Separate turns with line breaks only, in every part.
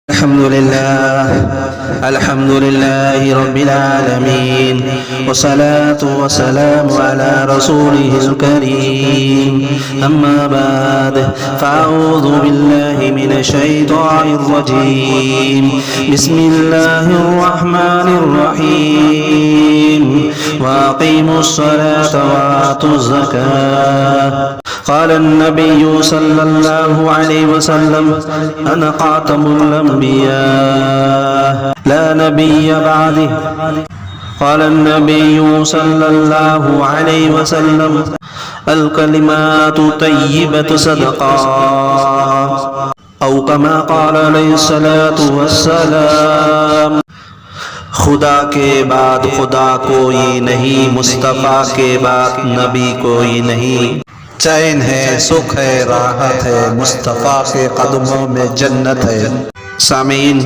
الحمد لله رب العالمين والصلاة والسلام على رسوله الكريم أما بعد فأعوذ بالله من الشيطان الرجيم بسم الله الرحمن الرحيم وأقيموا الصلاة وآتوا الزكاة قال النبي صلى الله عليه وسلم أنا خاتم الأنبياء لا نبي بعدي قال النبي صلى الله عليه وسلم الكلمات طيبة صدقة أو كما قال عليه الصلاة والسلام خدا کے بعد خدا کوئی نہیں، مصطفیٰ کے بعد نبی کوئی نہیں، چین ہے، سکھ ہے، راحت ہے، مصطفیٰ کے قدموں میں جنت ہے۔ سامعین،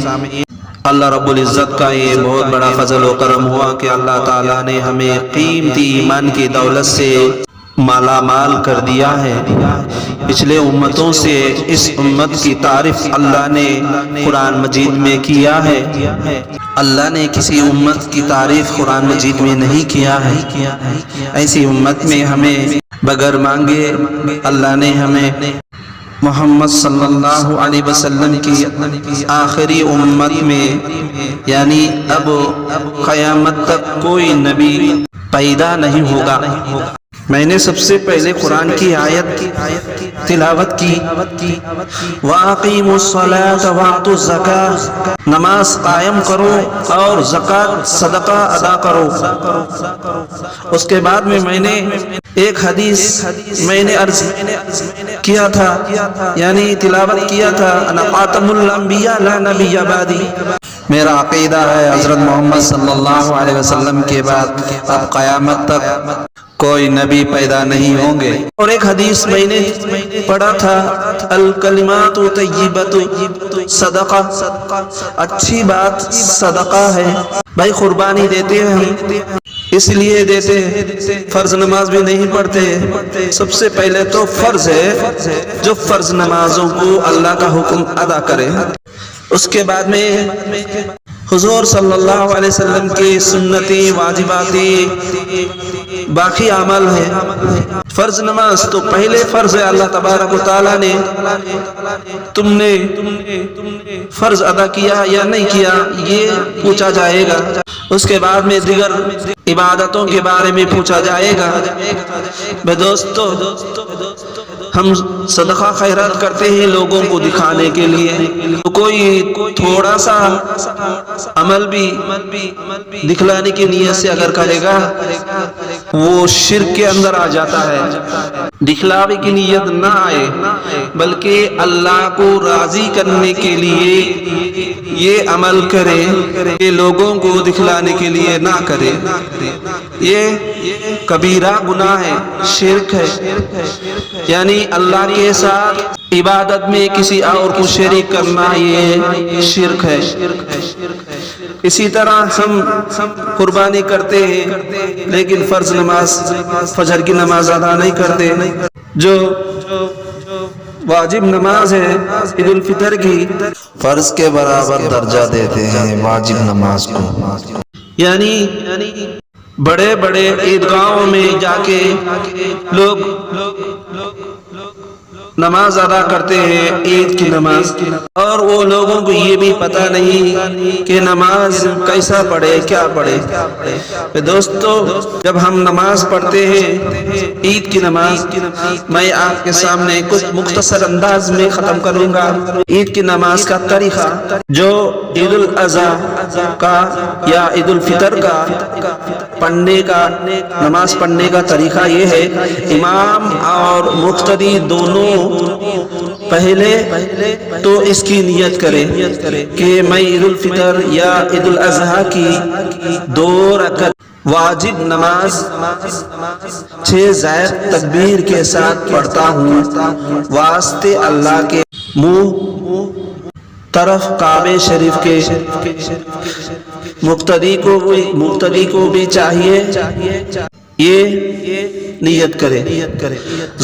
اللہ رب العزت کا یہ بہت بڑا فضل و کرم ہوا کہ اللہ تعالیٰ نے ہمیں قیمتی ایمان کی دولت سے مالا مال کر دیا ہے۔ پچھلے امتوں سے اس امت کی تعریف اللہ نے قرآن مجید میں کیا ہے۔ اللہ نے کسی امت کی تعریف قرآن مجید میں نہیں کیا ہے۔ ایسی امت میں ہمیں بغیر مانگے اللہ نے ہمیں محمد صلی اللہ علیہ وسلم کی آخری امت میں، یعنی اب قیامت تک کوئی نبی پیدا نہیں ہوگا۔ میں نے سب سے پہلے قرآن کی آیت تلاوت کی، وَأَقِيمُوا الصَّلَاةَ وَآتُوا الزَّكَاةَ، نماز قائم کرو اور زکوٰۃ صدقہ ادا کرو۔ اس کے بعد میں نے ایک حدیث میں نے عرض کیا تھا، یعنی تلاوت کیا تھا، انا خاتم الانبیاء لا نبی بعدی۔ میرا عقیدہ ہے حضرت محمد صلی اللہ علیہ وسلم کے بعد اب قیامت تک کوئی نبی پیدا نہیں ہوں گے۔ اور ایک حدیث میں نے پڑھا تھا، الکلمات طیبۃ صدقہ، اچھی بات صدقہ ہے۔ بھائی قربانی دیتے ہیں ہم، اس لیے دیتے ہیں، فرض نماز بھی نہیں پڑھتے۔ سب سے پہلے تو فرض ہے جو فرض نمازوں کو اللہ کا حکم ادا کرے، اس کے بعد میں حضور صلی اللہ علیہ وسلم کی سنتی واجباتی باقی عمل ہے۔ فرض نماز تو پہلے فرض ہے، اللہ تبارک و تعالیٰ نے تم نے فرض ادا کیا یا نہیں کیا یہ پوچھا جائے گا۔ اس کے بعد میں دیگر عبادتوں کے بارے میں پوچھا جائے گا۔ بے دوستو، ہم صدقہ خیرات کرتے ہیں لوگوں کو دکھانے کے لیے، کوئی تھوڑا سا عمل بھی دکھلانے کی نیت سے اگر کرے گا وہ شرک کے اندر آ جاتا ہے۔ دکھلاوے کی نیت نہ آئے بلکہ اللہ کو راضی کرنے کے لیے یہ عمل کرے، یہ لوگوں کو دکھلانے کے لیے نہ کرے۔ یہ کبیرہ گناہ ہے، شرک ہے، یعنی اللہ کے ساتھ عبادت میں کسی اور کو شریک کرنا یہ شرک ہے۔ اسی طرح ہم قربانی کرتے ہیں لیکن فرض نماز فجر کی نماز ادا نہیں کرتے، جو واجب نماز ہے عید الفطر کی فرض کے برابر درجہ دیتے ہیں واجب نماز کو۔ یعنی بڑے بڑے عیدگاہوں میں جا کے لوگ نماز ادا کرتے ہیں عید کی نماز، اور وہ لوگوں کو یہ بھی پتہ نہیں کہ نماز کیسا پڑھے، کیا پڑھے۔ دوستو، جب ہم نماز پڑھتے ہیں عید کی نماز، میں آپ کے سامنے کچھ مختصر انداز میں ختم کروں گا عید کی نماز کا طریقہ۔ جو عید الاضحیٰ کا یا عید الفطر کا پڑھنے کا نماز پڑھنے کا طریقہ یہ ہے، امام اور مقتدی دونوں پہلے تو اس کی نیت کرے کہ میں عید الفطر یا عید الاضحیٰ کی 2 رکعت واجب نماز 6 زائد تکبیر کے ساتھ پڑھتا ہوں، واسطے اللہ کے منہ طرف کعبہ شریف کے۔ مقتدی کو بھی چاہیے یہ نیت کرے،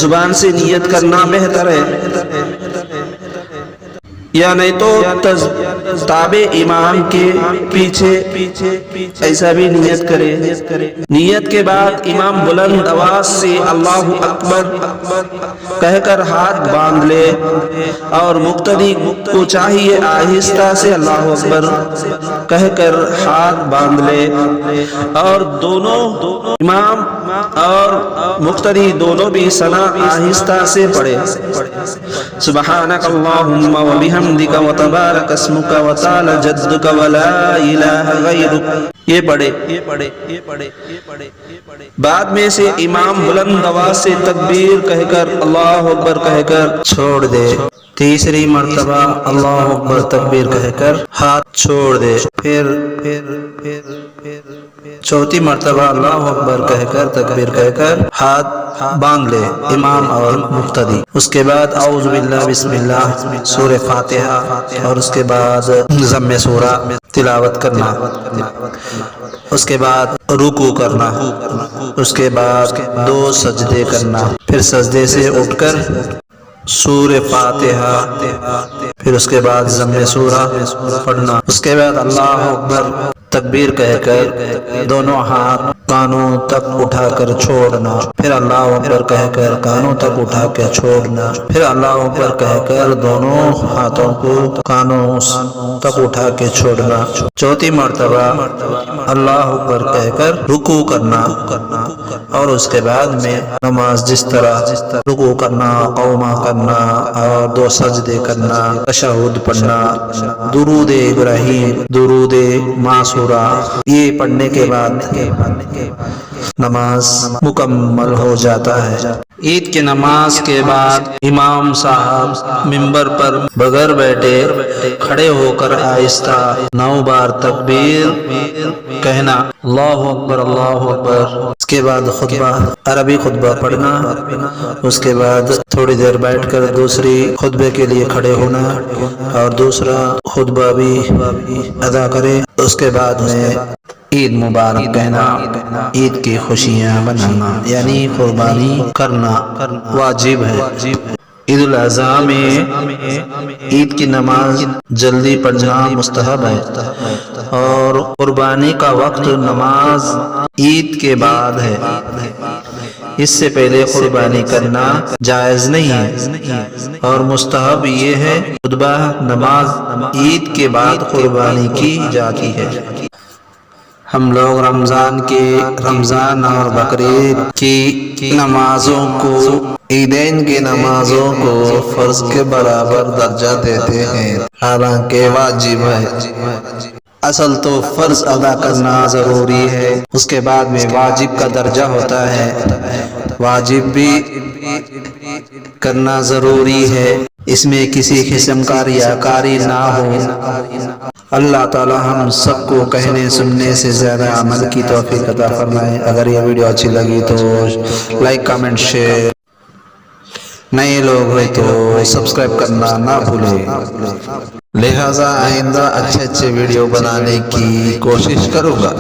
زبان سے نیت کرنا بہتر ہے۔ یا نہیں تو تابع امام کے پیچھے ایسا بھی نیت کرے۔ نیت کے بعد امام بلند آواز سے اللہ اکبر کہہ کر ہاتھ باندھ لے، اور مقتدی کو چاہیے آہستہ سے اللہ اکبر کہہ کر ہاتھ باندھ لے، اور دونوں امام اور مقتدی دونوں بھی ثنا آہستہ سے پڑھے۔ سبحانک اللہم و بحمدک و تبارک اسمک و تعالی جدک و لا الہ غیرک، یہ پڑھے۔ بعد میں سے امام بلند آواز سے تکبیر کہہ کر اللہ اکبر کہہ کر چھوڑ دے۔ تیسری مرتبہ اللہ اکبر تکبیر کہہ کر ہاتھ چھوڑ دے، پھر چوتھی مرتبہ اللہ اکبر کہہ کر تکبیر کہہ کر ہاتھ باندھ لے امام اور مقتدی۔ اس کے بعد اعوذ باللہ بسم اللہ سورہ فاتحہ، اور اس کے بعد ضم سورہ تلاوت کرنا، اس کے بعد رکوع کرنا، اس کے بعد 2 سجدے کرنا، پھر سجدے سے اٹھ کر سورہ فاتحہ، پھر اس کے بعد ضم سورہ پڑھنا، اس کے بعد اللہ اکبر تکبیر کہہ کر دونوں ہاتھ کانوں تک اٹھا کر چھوڑنا، پھر اللہ اکبر کہہ کر کانوں تک اٹھا کر چھوڑنا، پھر اللہ اکبر کہہ کر دونوں ہاتھوں کو کانوں تک اٹھا کے چھوڑنا۔ چوتھی مرتبہ اللہ اکبر کہہ کر رکوع کرنا، اور اس کے بعد میں نماز جس طرح رکوع کرنا، قوما کرنا، اور 2 سجدے کرنا، تشہد پڑھنا، درود ابراہیم، درود معصورہ، یہ پڑھنے کے بعد نماز مکمل ہو جاتا ہے۔ عید کی نماز کے بعد امام صاحب ممبر پر بغیر بیٹھے کھڑے ہو کر آہستہ 9 بار تکبیر کہنا، اللہ اکبر اللہ اکبر، اس کے بعد خطبہ عربی خطبہ پڑھنا، اس کے بعد تھوڑی دیر بیٹھ کر دوسری خطبے کے لیے کھڑے ہونا، اور دوسرا خطبہ بھی ادا کرے، اس کے بعد میں عید مبارک کہنا، عید کی خوشیاں منانا، یعنی قربانی کرنا واجب ہے۔ عید الاضحیٰ میں عید کی نماز جلدی پڑھنا مستحب ہے، اور قربانی کا وقت نماز عید کے بعد ہے، اس سے پہلے قربانی کرنا جائز نہیں ہے، اور مستحب یہ ہے خطبہ نماز عید کے بعد قربانی کی جاتی ہے۔ ہم لوگ رمضان اور بقرعید کی نمازوں کو، عیدین کی نمازوں کو فرض کے برابر درجہ دیتے ہیں، حالانکہ واجب ہے۔ اصل تو فرض ادا کرنا ضروری ہے، اس کے بعد میں واجب کا درجہ ہوتا ہے، واجب بھی کرنا ضروری ہے، اس میں کسی قسم کا ریاکاری نہ ہو۔ اللہ تعالی ہم سب کو کہنے سننے سے زیادہ عمل کی توفیق عطا فرمائے۔ اگر یہ ویڈیو اچھی لگی تو لائک کامنٹ شیئر، نئے لوگ ہوئے تو سبسکرائب کرنا نہ بھولیں، لہذا آئندہ اچھے ویڈیو بنانے کی کوشش کروں گا۔